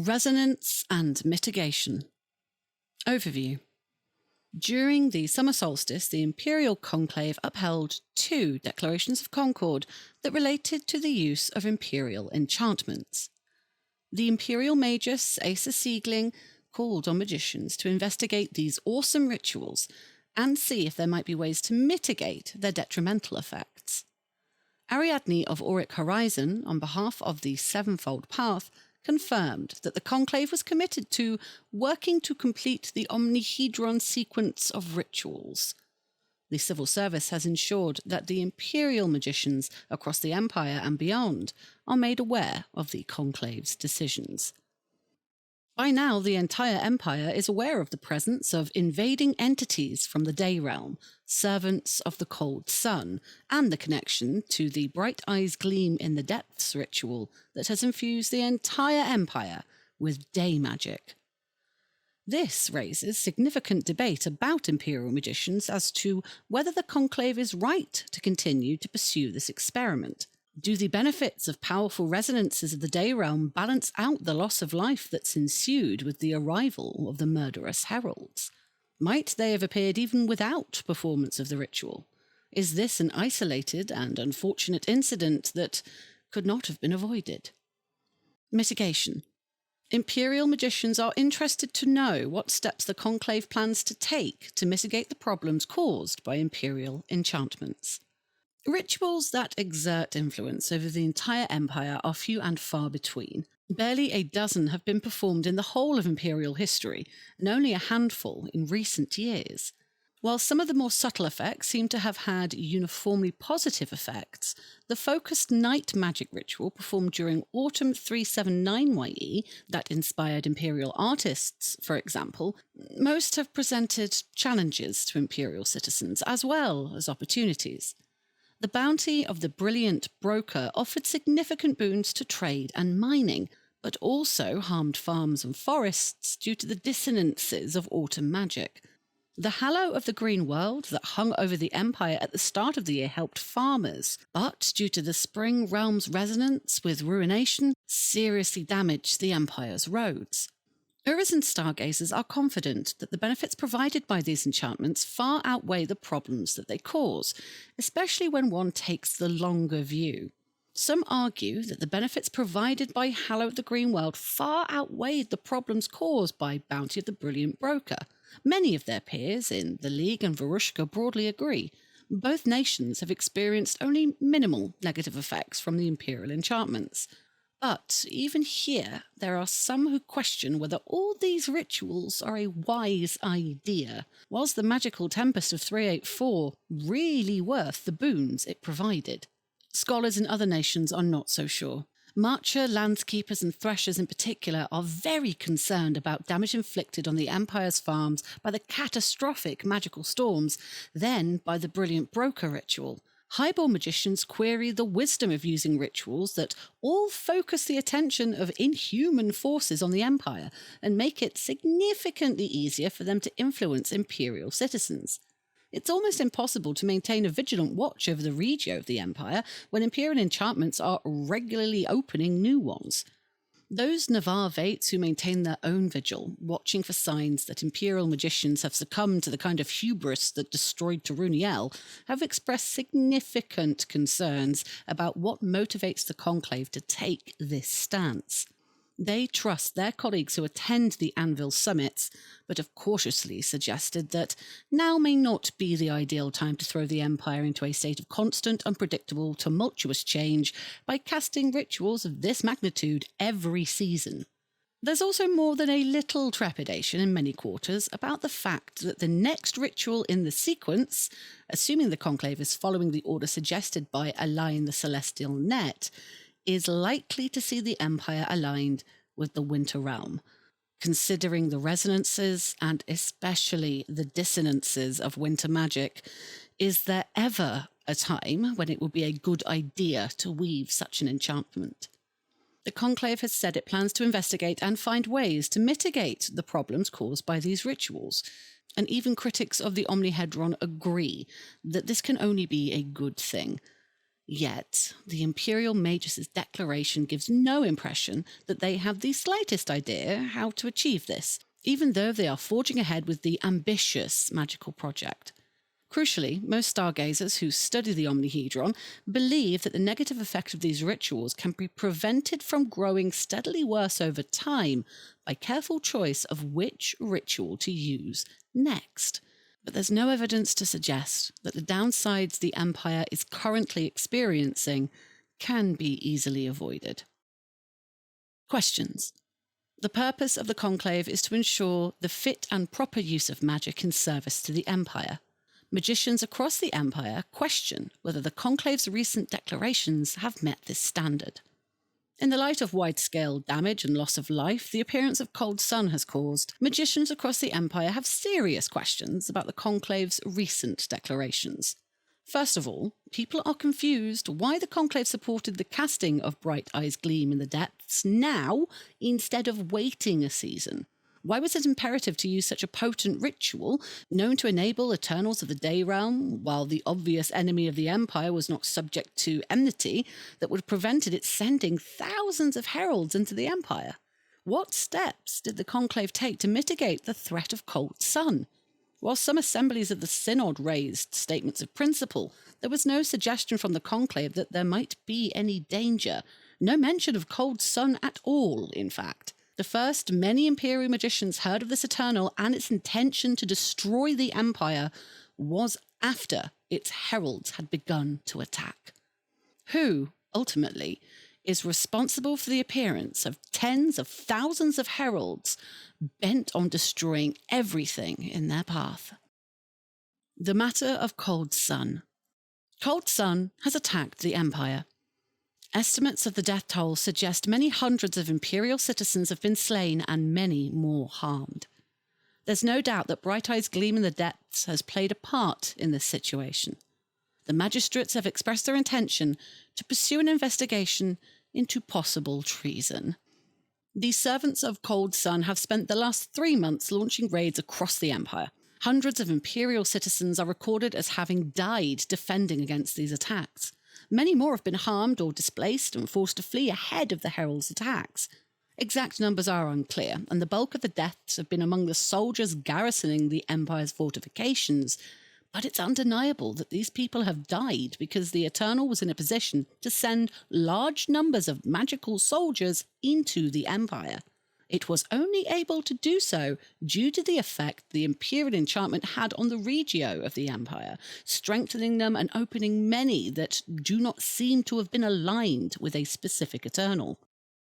Resonance and Mitigation. Overview. During the summer solstice, the Imperial Conclave upheld 2 declarations of concord that related to the use of Imperial enchantments. The Imperial Magus, Asa Siegling, called on magicians to investigate these awesome rituals and see if there might be ways to mitigate their detrimental effects. Ariadne of Auric Horizon, on behalf of the Sevenfold Path, confirmed that the Conclave was committed to working to complete the Omnihedron sequence of rituals. The civil service has ensured that the Imperial magicians across the Empire and beyond are made aware of the Conclave's decisions. By now, the entire Empire is aware of the presence of invading entities from the Day Realm, servants of the Cold Sun, and the connection to the Bright Eyes Gleam in the Depths ritual that has infused the entire Empire with day magic. This raises significant debate about Imperial magicians as to whether the Conclave is right to continue to pursue this experiment. Do the benefits of powerful resonances of the Day Realm balance out the loss of life that's ensued with the arrival of the murderous heralds? Might they have appeared even without performance of the ritual? Is this an isolated and unfortunate incident that could not have been avoided? Mitigation. Imperial magicians are interested to know what steps the Conclave plans to take to mitigate the problems caused by Imperial enchantments. Rituals that exert influence over the entire Empire are few and far between. Barely a dozen have been performed in the whole of Imperial history, and only a handful in recent years. While some of the more subtle effects seem to have had uniformly positive effects, the focused night magic ritual performed during Autumn 379YE that inspired Imperial artists, for example, most have presented challenges to Imperial citizens as well as opportunities. The bounty of the brilliant broker offered significant boons to trade and mining, but also harmed farms and forests due to the dissonances of autumn magic. The halo of the green world that hung over the Empire at the start of the year helped farmers, but due to the spring realm's resonance with ruination, seriously damaged the Empire's roads. Urizen stargazers are confident that the benefits provided by these enchantments far outweigh the problems that they cause, especially when one takes the longer view. Some argue that the benefits provided by Hallow of the Green World far outweighed the problems caused by Bounty of the Brilliant Broker. Many of their peers in the League and Varushka broadly agree. Both nations have experienced only minimal negative effects from the Imperial enchantments. But even here, there are some who question whether all these rituals are a wise idea. Was the magical tempest of 384 really worth the boons it provided? Scholars in other nations are not so sure. Marcher, landskeepers and threshers in particular are very concerned about damage inflicted on the Empire's farms by the catastrophic magical storms, then by the Brilliant Broker ritual. Highborn magicians query the wisdom of using rituals that all focus the attention of inhuman forces on the Empire and make it significantly easier for them to influence Imperial citizens. It's almost impossible to maintain a vigilant watch over the regio of the Empire when Imperial enchantments are regularly opening new ones. Those Navarre Vates who maintain their own vigil, watching for signs that Imperial magicians have succumbed to the kind of hubris that destroyed Taruniel, have expressed significant concerns about what motivates the Conclave to take this stance. They trust their colleagues who attend the Anvil summits, but have cautiously suggested that now may not be the ideal time to throw the Empire into a state of constant, unpredictable, tumultuous change by casting rituals of this magnitude every season. There's also more than a little trepidation in many quarters about the fact that the next ritual in the sequence, assuming the Conclave is following the order suggested by Align the Celestial Net, is likely to see the Empire aligned with the Winter Realm. Considering the resonances and especially the dissonances of winter magic, is there ever a time when it would be a good idea to weave such an enchantment? The Conclave has said it plans to investigate and find ways to mitigate the problems caused by these rituals, and even critics of the Omnihedron agree that this can only be a good thing. Yet, the Imperial Magus' declaration gives no impression that they have the slightest idea how to achieve this, even though they are forging ahead with the ambitious magical project. Crucially, most stargazers who study the Omnihedron believe that the negative effect of these rituals can be prevented from growing steadily worse over time by careful choice of which ritual to use next. But there's no evidence to suggest that the downsides the Empire is currently experiencing can be easily avoided. Questions. The purpose of the Conclave is to ensure the fit and proper use of magic in service to the Empire. Magicians across the Empire question whether the Conclave's recent declarations have met this standard. In the light of wide-scale damage and loss of life the appearance of Cold Sun has caused, magicians across the Empire have serious questions about the Conclave's recent declarations. First of all, people are confused why the Conclave supported the casting of Bright Eyes Gleam in the Depths now instead of waiting a season. Why was it imperative to use such a potent ritual, known to enable Eternals of the Day Realm, while the obvious enemy of the Empire was not subject to enmity, that would have prevented it sending thousands of heralds into the Empire? What steps did the Conclave take to mitigate the threat of Cold Sun? While some assemblies of the Synod raised statements of principle, there was no suggestion from the Conclave that there might be any danger. No mention of Cold Sun at all, in fact. The first many Imperial magicians heard of this Eternal and its intention to destroy the Empire was after its heralds had begun to attack. Who, ultimately, is responsible for the appearance of tens of thousands of heralds bent on destroying everything in their path? The matter of Cold Sun. Cold Sun has attacked the Empire. Estimates of the death toll suggest many hundreds of Imperial citizens have been slain and many more harmed. There's no doubt that Bright Eyes Gleam in the Depths has played a part in this situation. The magistrates have expressed their intention to pursue an investigation into possible treason. The servants of Cold Sun have spent the last 3 months launching raids across the Empire. Hundreds of Imperial citizens are recorded as having died defending against these attacks. Many more have been harmed or displaced and forced to flee ahead of the heralds' attacks. Exact numbers are unclear, and the bulk of the deaths have been among the soldiers garrisoning the Empire's fortifications, but it's undeniable that these people have died because the Eternal was in a position to send large numbers of magical soldiers into the Empire. It was only able to do so due to the effect the Imperial enchantment had on the regio of the Empire, strengthening them and opening many that do not seem to have been aligned with a specific Eternal.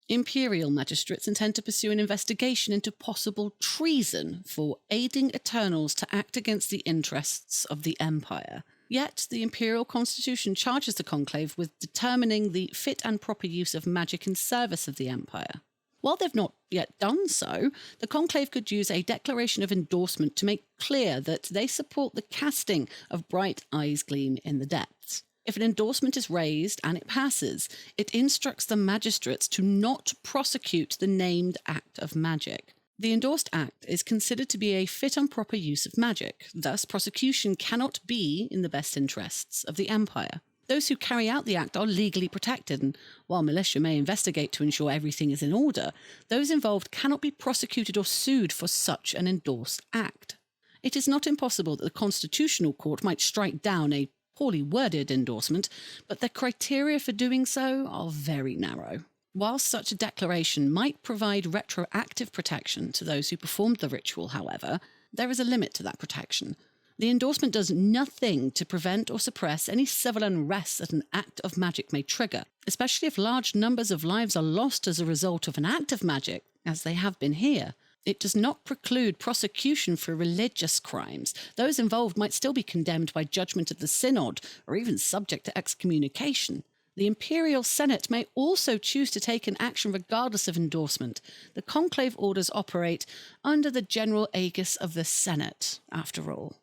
Imperial magistrates intend to pursue an investigation into possible treason for aiding Eternals to act against the interests of the Empire. Yet, the Imperial Constitution charges the Conclave with determining the fit and proper use of magic in service of the Empire. While they've not yet done so, the Conclave could use a declaration of endorsement to make clear that they support the casting of Bright Eyes Gleam in the Depths. If an endorsement is raised and it passes, it instructs the magistrates to not prosecute the named act of magic. The endorsed act is considered to be a fit and proper use of magic, thus prosecution cannot be in the best interests of the Empire. Those who carry out the act are legally protected, and while militia may investigate to ensure everything is in order, those involved cannot be prosecuted or sued for such an endorsed act. It is not impossible that the Constitutional Court might strike down a poorly worded endorsement, but the criteria for doing so are very narrow. While such a declaration might provide retroactive protection to those who performed the ritual, however, there is a limit to that protection. The endorsement does nothing to prevent or suppress any civil unrest that an act of magic may trigger, especially if large numbers of lives are lost as a result of an act of magic, as they have been here. It does not preclude prosecution for religious crimes. Those involved might still be condemned by judgment of the Synod, or even subject to excommunication. The Imperial Senate may also choose to take an action regardless of endorsement. The Conclave orders operate under the general aegis of the Senate, after all.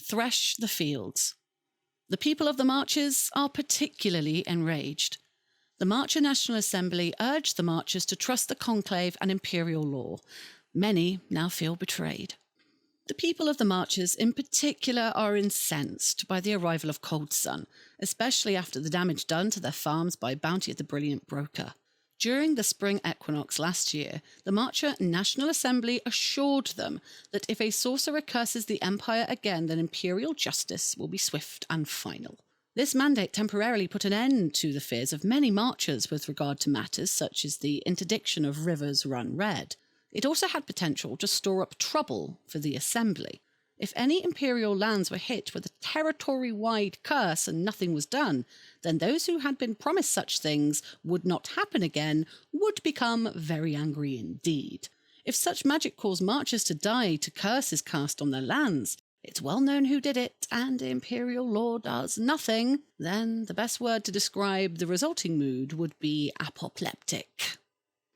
Thresh the fields. The people of the Marches are particularly enraged. The Marcher National Assembly urged the Marchers to trust the Conclave and Imperial law. Many now feel betrayed. The people of the Marches in particular are incensed by the arrival of Cold Sun, especially after the damage done to their farms by Bounty of the Brilliant Broker. During the spring equinox last year, the Marcher National Assembly assured them that if a sorcerer curses the Empire again, then imperial justice will be swift and final. This mandate temporarily put an end to the fears of many Marchers with regard to matters such as the interdiction of rivers run red. It also had potential to store up trouble for the Assembly. If any imperial lands were hit with a territory-wide curse and nothing was done, then those who had been promised such things would not happen again would become very angry indeed. If such magic caused Marchers to die to curses cast on their lands, it's well known who did it, and imperial law does nothing, then the best word to describe the resulting mood would be apoplectic.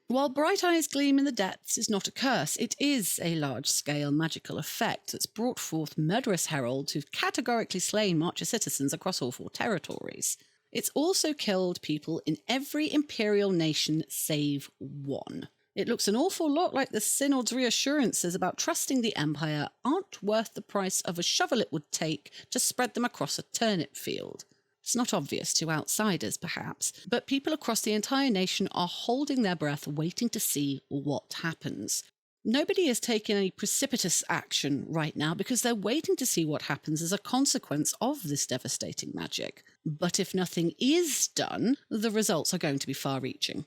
While Bright Eyes Gleam in the Depths is not a curse, it is a large-scale magical effect that's brought forth murderous heralds who've categorically slain Marcher citizens across all 4 territories. It's also killed people in every imperial nation save 1. It looks an awful lot like the Synod's reassurances about trusting the Empire aren't worth the price of a shovel it would take to spread them across a turnip field. It's not obvious to outsiders, perhaps, but people across the entire nation are holding their breath waiting to see what happens. Nobody is taking any precipitous action right now because they're waiting to see what happens as a consequence of this devastating magic. But if nothing is done, the results are going to be far-reaching.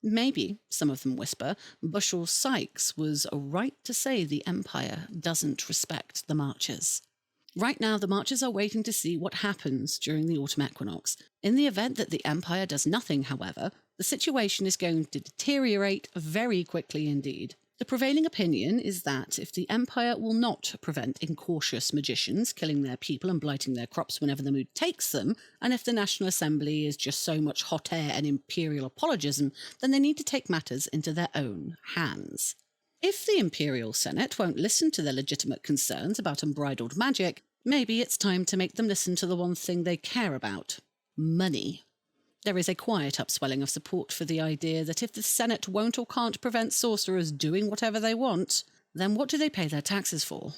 Maybe, some of them whisper, Bushel Sykes was right to say the Empire doesn't respect the Marchers. Right now, the Marchers are waiting to see what happens during the autumn equinox. In the event that the Empire does nothing, however, the situation is going to deteriorate very quickly indeed. The prevailing opinion is that if the Empire will not prevent incautious magicians killing their people and blighting their crops whenever the mood takes them, and if the National Assembly is just so much hot air and imperial apologism, then they need to take matters into their own hands. If the Imperial Senate won't listen to their legitimate concerns about unbridled magic, maybe it's time to make them listen to the one thing they care about: money. There is a quiet upswelling of support for the idea that if the Senate won't or can't prevent sorcerers doing whatever they want, then what do they pay their taxes for?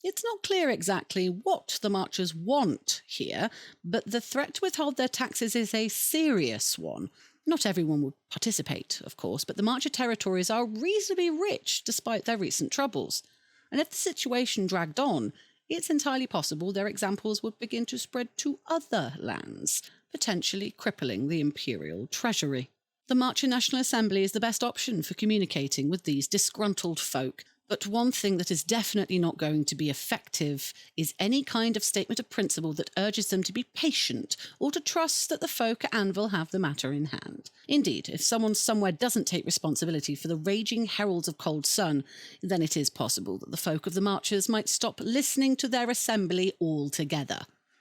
It's not clear exactly what the Marchers want here, but the threat to withhold their taxes is a serious one. Not everyone would participate, of course, but the Marcher territories are reasonably rich despite their recent troubles. And if the situation dragged on, it's entirely possible their examples would begin to spread to other lands, potentially crippling the imperial treasury. The Marcher National Assembly is the best option for communicating with these disgruntled folk, but one thing that is definitely not going to be effective is any kind of statement of principle that urges them to be patient or to trust that the folk at Anvil have the matter in hand. Indeed, if someone somewhere doesn't take responsibility for the raging heralds of Cold Sun, then it is possible that the folk of the Marchers might stop listening to their assembly altogether.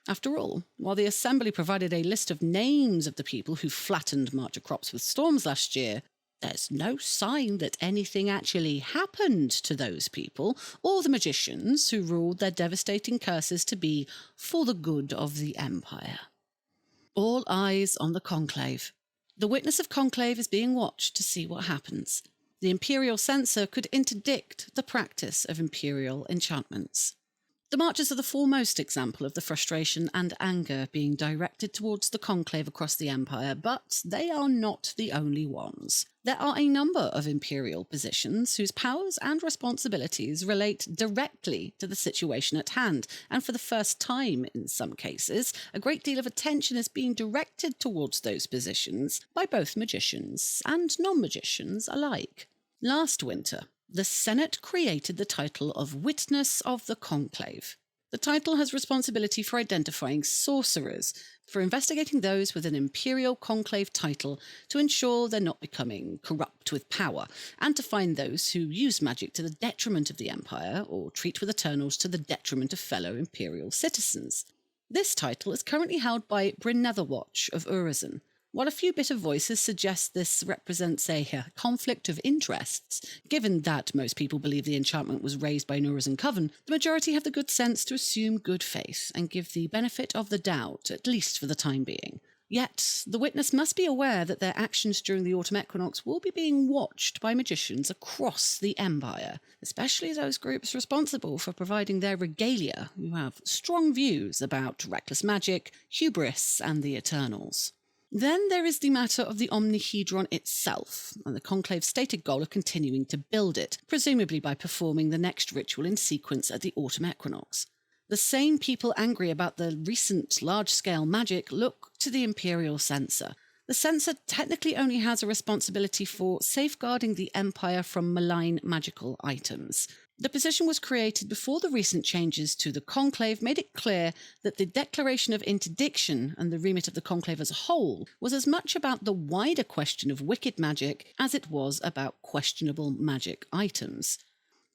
After all, while the Assembly provided a list of names of the people who flattened Marcher crops with storms last year, there's no sign that anything actually happened to those people or the magicians who ruled their devastating curses to be for the good of the Empire. All eyes on the conclave. The witness of conclave is being watched to see what happens. The Imperial Censor could interdict the practice of Imperial enchantments. The Marchers are the foremost example of the frustration and anger being directed towards the conclave across the Empire, but they are not the only ones. There are a number of imperial positions whose powers and responsibilities relate directly to the situation at hand, and for the first time in some cases, a great deal of attention is being directed towards those positions by both magicians and non-magicians alike. Last winter, the Senate created the title of Witness of the Conclave. The title has responsibility for identifying sorcerers, for investigating those with an imperial conclave title to ensure they're not becoming corrupt with power, and to find those who use magic to the detriment of the Empire or treat with Eternals to the detriment of fellow imperial citizens. This title is currently held by Bryn Netherwatch of Urizen. While a few bitter voices suggest this represents a conflict of interests, given that most people believe the enchantment was raised by Urizen Coven, the majority have the good sense to assume good faith and give the benefit of the doubt, at least for the time being. Yet, the witness must be aware that their actions during the autumn equinox will be being watched by magicians across the Empire, especially those groups responsible for providing their regalia, who have strong views about reckless magic, hubris, and the Eternals. Then there is the matter of the Omnihedron itself, and the Conclave's stated goal of continuing to build it, presumably by performing the next ritual in sequence at the autumn equinox. The same people angry about the recent large-scale magic look to the Imperial Censor. The Censor technically only has a responsibility for safeguarding the Empire from malign magical items. The position was created before the recent changes to the Conclave made it clear that the declaration of interdiction and the remit of the Conclave as a whole was as much about the wider question of wicked magic as it was about questionable magic items.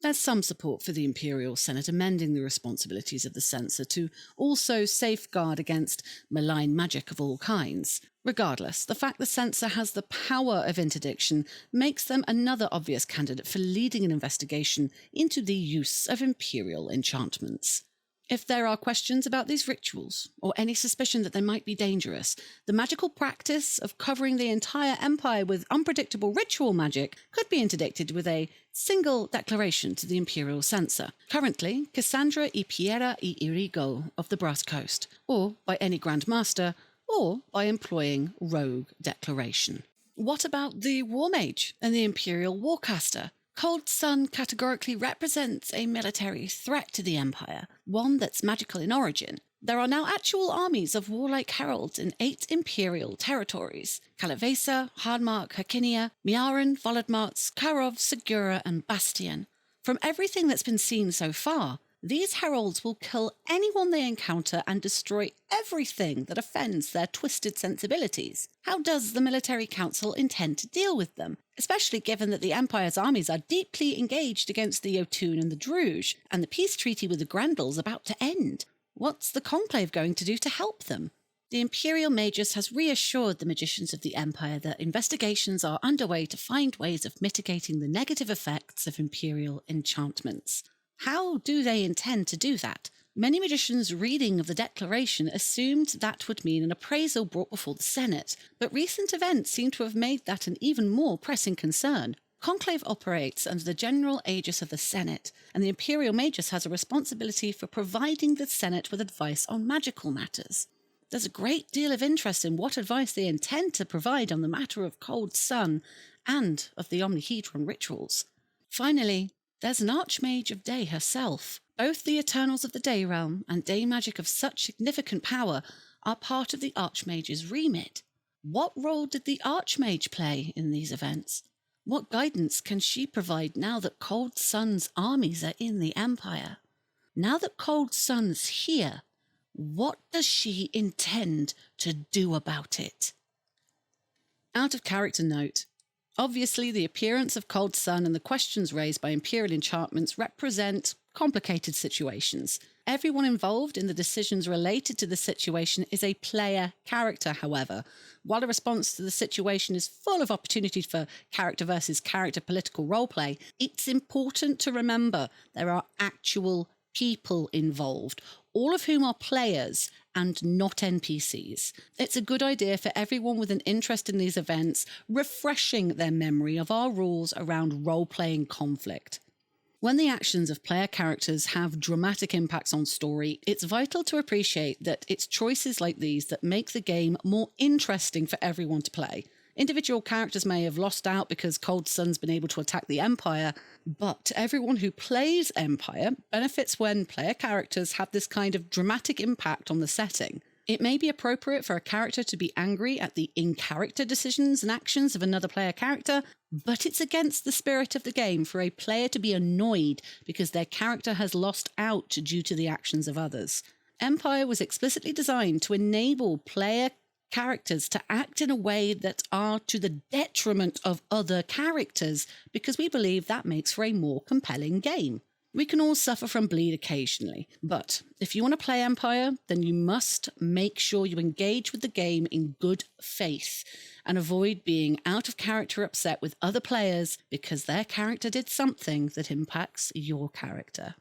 There's some support for the Imperial Senate amending the responsibilities of the Censor to also safeguard against malign magic of all kinds. Regardless, the fact the Censor has the power of interdiction makes them another obvious candidate for leading an investigation into the use of Imperial enchantments. If there are questions about these rituals, or any suspicion that they might be dangerous, the magical practice of covering the entire Empire with unpredictable ritual magic could be interdicted with a single declaration to the Imperial Censor, currently Cassandra y Piera y Irigo of the Brass Coast, or by any Grand Master, or by employing Rogue Declaration. What about the War Mage and the Imperial Warcaster? Cold Sun categorically represents a military threat to the Empire, one that's magical in origin. There are now actual armies of warlike heralds in 8 imperial territories: Kalavesa, Hardmark, Hakinia, Miaran, Volodmarts, Karov, Segura, and Bastion. From everything that's been seen so far, these heralds will kill anyone they encounter and destroy everything that offends their twisted sensibilities. How does the military council intend to deal with them, especially given that the Empire's armies are deeply engaged against the Jotun and the Druge, and the peace treaty with the Grendels about to end? What's the Conclave going to do to help them? The Imperial Magus has reassured the magicians of the Empire that investigations are underway to find ways of mitigating the negative effects of Imperial enchantments. How do they intend to do that? Many magicians' reading of the declaration assumed that would mean an appraisal brought before the Senate, but recent events seem to have made that an even more pressing concern. Conclave operates under the general aegis of the Senate, and the Imperial Magus has a responsibility for providing the Senate with advice on magical matters. There's a great deal of interest in what advice they intend to provide on the matter of Cold Sun and of the Omnihedron rituals. Finally, there's an Archmage of Day herself. Both the Eternals of the Day Realm and Day magic of such significant power are part of the Archmage's remit. What role did the Archmage play in these events? What guidance can she provide now that Cold Sun's armies are in the Empire? Now that Cold Sun's here, what does she intend to do about it? Out of character note. Obviously, the appearance of Cold Sun and the questions raised by Imperial enchantments represent complicated situations. Everyone involved in the decisions related to the situation is a player character, however. While a response to the situation is full of opportunities for character versus character political roleplay, it's important to remember there are actual people involved, all of whom are players and not NPCs. It's a good idea for everyone with an interest in these events refreshing their memory of our rules around role-playing conflict. When the actions of player characters have dramatic impacts on story, it's vital to appreciate that it's choices like these that make the game more interesting for everyone to play. Individual characters may have lost out because Cold Sun's been able to attack the Empire, but everyone who plays Empire benefits when player characters have this kind of dramatic impact on the setting. It may be appropriate for a character to be angry at the in-character decisions and actions of another player character, but it's against the spirit of the game for a player to be annoyed because their character has lost out due to the actions of others. Empire was explicitly designed to enable player characters to act in a way that are to the detriment of other characters because we believe that makes for a more compelling game. We can all suffer from bleed occasionally, but if you want to play Empire, then you must make sure you engage with the game in good faith and avoid being out of character upset with other players because their character did something that impacts your character.